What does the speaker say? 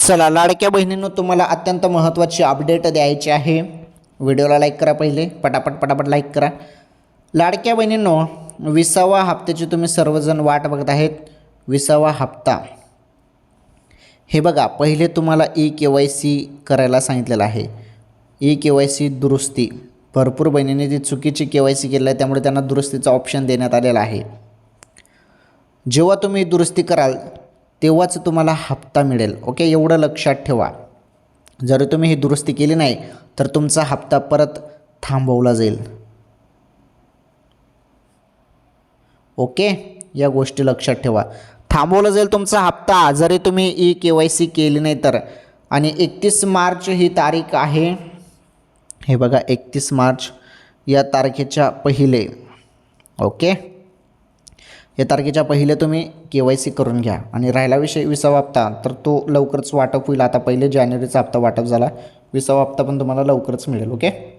चला लाडक्या बहिणींनो, तुम्हाला अत्यंत महत्त्वाची अपडेट द्यायची आहे. व्हिडिओला लाईक करा, पहिले पटापट लाईक करा. लाडक्या बहिणींनो, 20वा हप्त्याची तुम्ही सर्वजण वाट बघत आहेत. 20वा हप्ता हे बघा, पहिले तुम्हाला KYC करायला सांगितलेलं आहे. KYC दुरुस्ती. भरपूर बहिणींनी ती चुकीची KYC केलेली आहे, त्यामुळे त्यांना दुरुस्तीचा ऑप्शन देण्यात आलेला आहे. जेव्हा तुम्ही दुरुस्ती कराल तेव्हाच तुम्हाला हप्ता मिळेल. ओके, एवढं लक्षात ठेवा. जर तुम्ही ही दुरुस्ती केली नाही तर तुमचा हप्ता परत थांबवला जाईल. ओके, या गोष्टी लक्षात ठेवा. थांबवला जाईल तुमचा हप्ता जरी तुम्ही KYC केली नाही तर. आणि 31 मार्च ही तारीख आहे. हे बघा, 31 मार्च या तारखेच्या पहिले. ओके, या तारखेच्या पहिले तुम्ही KYC करून घ्या. आणि राहिला विषय 20वा हप्ता, तर तो लवकरच वाटप होईल. आता पहिले जानेवारीचा हप्ता वाटप झाला, 20वा हप्ता पण तुम्हाला लवकरच मिळेल. ओके.